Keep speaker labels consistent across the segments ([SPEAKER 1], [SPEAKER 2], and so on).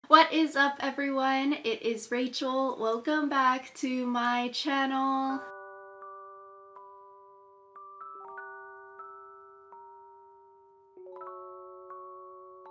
[SPEAKER 1] What is up, everyone? It is Rachel. Welcome back to my channel.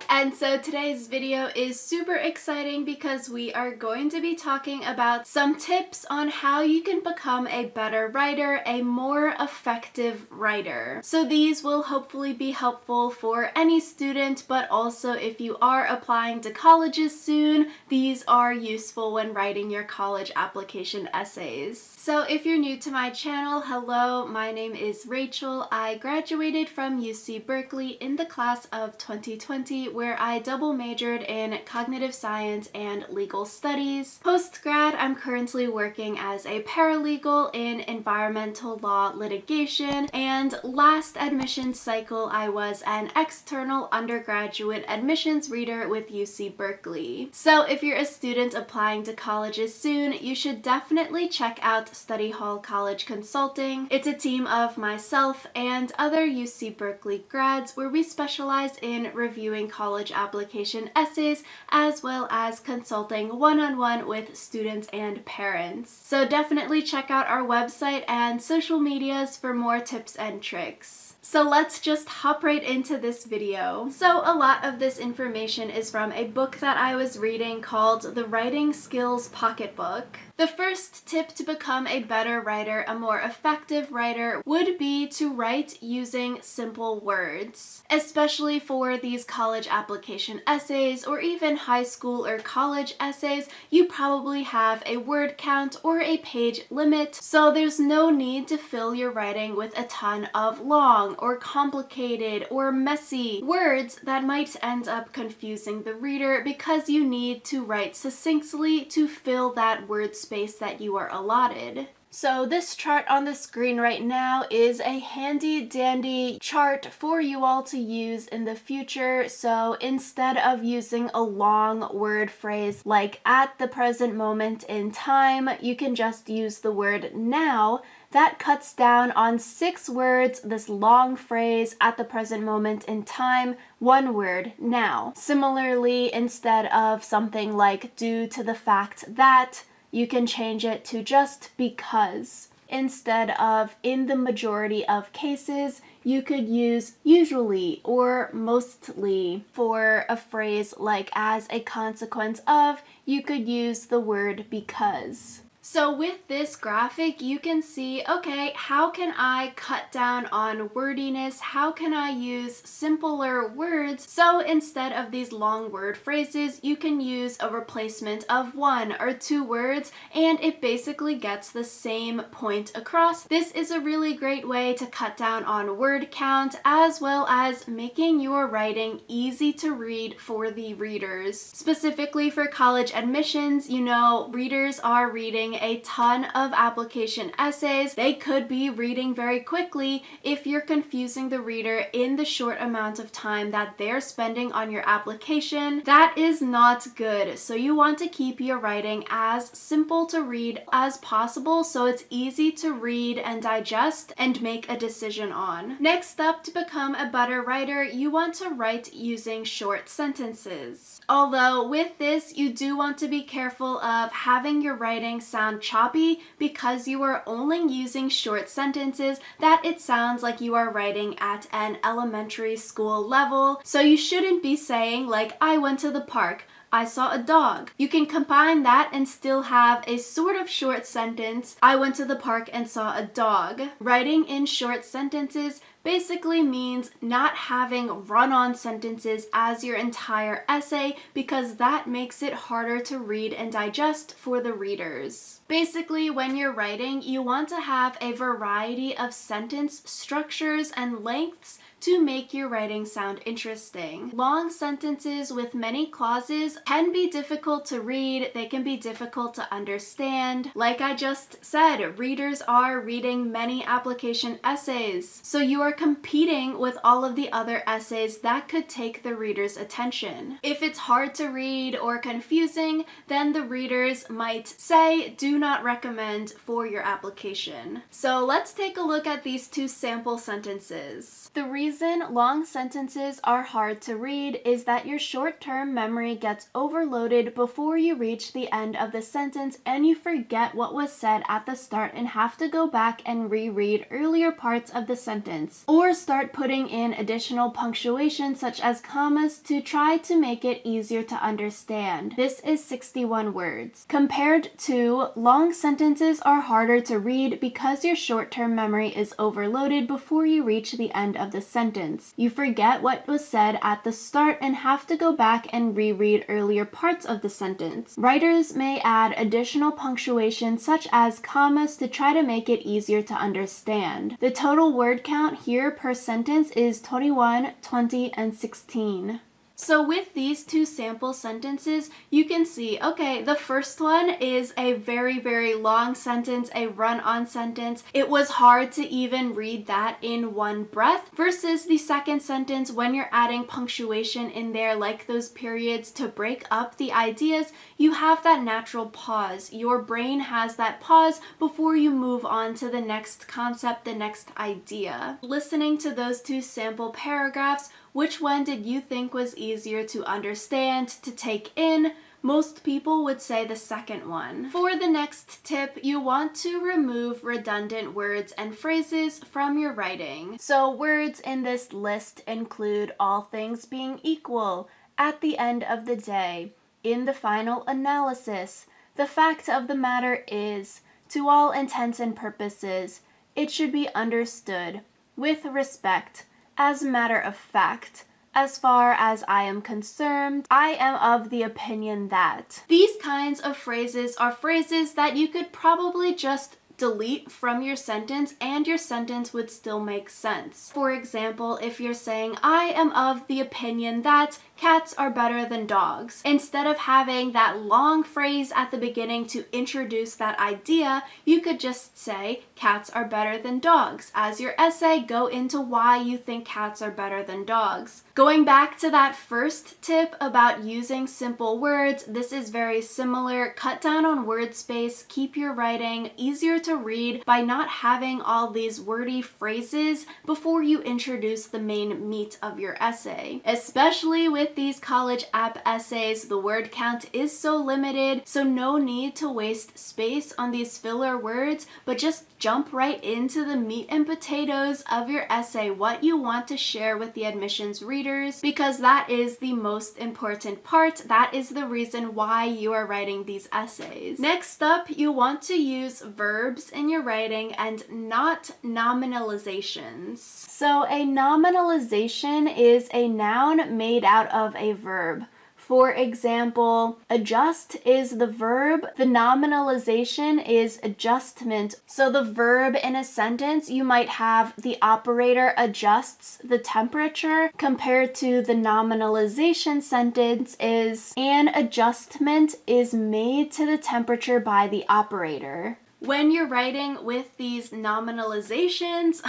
[SPEAKER 1] And so today's video is super exciting because we are going to be talking about some tips on how you can become a better writer, a more effective writer. So these will hopefully be helpful for any student, but also if you are applying to colleges soon, these are useful when writing your college application essays. So if you're new to my channel, hello, my name is Rachel. I graduated from UC Berkeley in the class of 2020, where I double majored in cognitive science and legal studies. Post-grad, I'm currently working as a paralegal in environmental law litigation, and last admissions cycle, I was an external undergraduate admissions reader with UC Berkeley. So if you're a student applying to colleges soon, you should definitely check out Study Hall College Consulting. It's a team of myself and other UC Berkeley grads where we specialize in reviewing college application essays as well as consulting one-on-one with students and parents. So definitely check out our website and social medias for more tips and tricks. So let's just hop right into this video. So a lot of this information is from a book that I was reading called The Writing Skills Pocketbook. The first tip to become a better writer, a more effective writer, would be to write using simple words. Especially for these college application essays or even high school or college essays, you probably have a word count or a page limit, so there's no need to fill your writing with a ton of long or complicated or messy words that might end up confusing the reader because you need to write succinctly to fill that word space that you are allotted. So this chart on the screen right now is a handy dandy chart for you all to use in the future. So instead of using a long word phrase like at the present moment in time, you can just use the word now. That cuts down on 6 words, this long phrase, at the present moment in time, 1 word, now. Similarly, instead of something like due to the fact that, you can change it to just because. Instead of in the majority of cases, you could use usually or mostly. For a phrase like as a consequence of, you could use the word because. So with this graphic, you can see, okay, how can I cut down on wordiness? How can I use simpler words? So instead of these long word phrases, you can use a replacement of 1 or 2 words, and it basically gets the same point across. This is a really great way to cut down on word count, as well as making your writing easy to read for the readers. Specifically for college admissions, you know, readers are reading a ton of application essays. They could be reading very quickly. If you're confusing the reader in the short amount of time that they're spending on your application, that is not good. So you want to keep your writing as simple to read as possible so it's easy to read and digest and make a decision on. Next up, to become a better writer, you want to write using short sentences. Although with this, you do want to be careful of having your writing sound choppy because you are only using short sentences that it sounds like you are writing at an elementary school level. So you shouldn't be saying like, I went to the park, I saw a dog. You can combine that and still have a sort of short sentence, I went to the park and saw a dog. Writing in short sentences basically means not having run-on sentences as your entire essay because that makes it harder to read and digest for the readers. Basically, when you're writing, you want to have a variety of sentence structures and lengths to make your writing sound interesting. Long sentences with many clauses can be difficult to read, they can be difficult to understand. Like I just said, readers are reading many application essays, so you are competing with all of the other essays that could take the reader's attention. If it's hard to read or confusing, then the readers might say, do not recommend for your application. So let's take a look at these 2 sample sentences. The reason reason long sentences are hard to read is that your short-term memory gets overloaded before you reach the end of the sentence and you forget what was said at the start and have to go back and reread earlier parts of the sentence, or start putting in additional punctuation such as commas to try to make it easier to understand. This is 61 words. Compared to long sentences are harder to read because your short-term memory is overloaded before you reach the end of the sentence. You forget what was said at the start and have to go back and reread earlier parts of the sentence. Writers may add additional punctuation such as commas to try to make it easier to understand. The total word count here per sentence is 21, 20, and 16. So with these two sample sentences, you can see, okay, the first one is a very, very long sentence, a run-on sentence. It was hard to even read that in one breath, versus the second sentence, when you're adding punctuation in there, like those periods to break up the ideas, you have that natural pause. Your brain has that pause before you move on to the next concept, the next idea. Listening to those two sample paragraphs, which one did you think was easier to understand, to take in? Most people would say the second one. For the next tip, you want to remove redundant words and phrases from your writing. So words in this list include all things being equal, at the end of the day, in the final analysis, the fact of the matter is, to all intents and purposes, it should be understood, with respect, as a matter of fact, as far as I am concerned, I am of the opinion that. These kinds of phrases are phrases that you could probably just delete from your sentence and your sentence would still make sense. For example, if you're saying, I am of the opinion that cats are better than dogs, instead of having that long phrase at the beginning to introduce that idea, you could just say, cats are better than dogs. As your essay, go into why you think cats are better than dogs. Going back to that first tip about using simple words, this is very similar. Cut down on word space, keep your writing easier to read by not having all these wordy phrases before you introduce the main meat of your essay. Especially with these college app essays, the word count is so limited, so no need to waste space on these filler words, but just jump right into the meat and potatoes of your essay, what you want to share with the admissions readers, because that is the most important part. That is the reason why you are writing these essays. Next up, you want to use verbs in your writing and not nominalizations. So a nominalization is a noun made out of a verb. For example, adjust is the verb, the nominalization is adjustment. So the verb in a sentence, you might have the operator adjusts the temperature, compared to the nominalization sentence is an adjustment is made to the temperature by the operator. When you're writing with these nominalizations,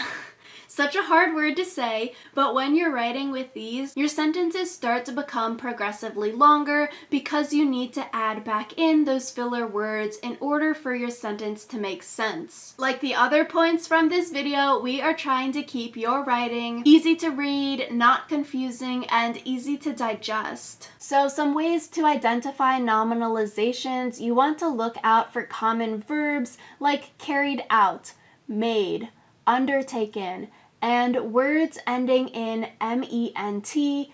[SPEAKER 1] such a hard word to say, but when you're writing with these, your sentences start to become progressively longer because you need to add back in those filler words in order for your sentence to make sense. Like the other points from this video, we are trying to keep your writing easy to read, not confusing, and easy to digest. So some ways to identify nominalizations, you want to look out for common verbs like carried out, made, undertaken, and words ending in ment, tion,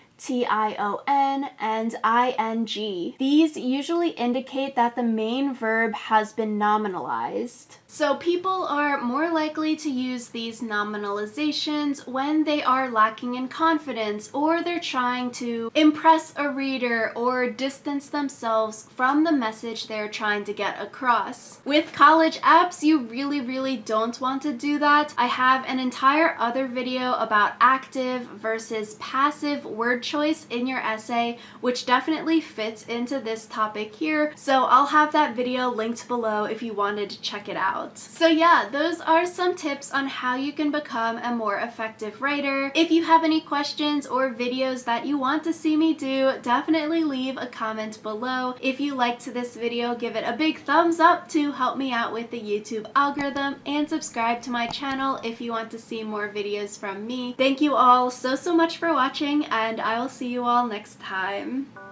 [SPEAKER 1] and ing. These usually indicate that the main verb has been nominalized. So people are more likely to use these nominalizations when they are lacking in confidence, or they're trying to impress a reader or distance themselves from the message they're trying to get across. With college apps, you really don't want to do that. I have an entire other video about active versus passive word choice in your essay, which definitely fits into this topic here. So I'll have that video linked below if you wanted to check it out. So yeah, those are some tips on how you can become a more effective writer. If you have any questions or videos that you want to see me do, definitely leave a comment below. If you liked this video, give it a big thumbs up to help me out with the YouTube algorithm, and subscribe to my channel if you want to see more videos from me. Thank you all so much for watching, and I will see you all next time.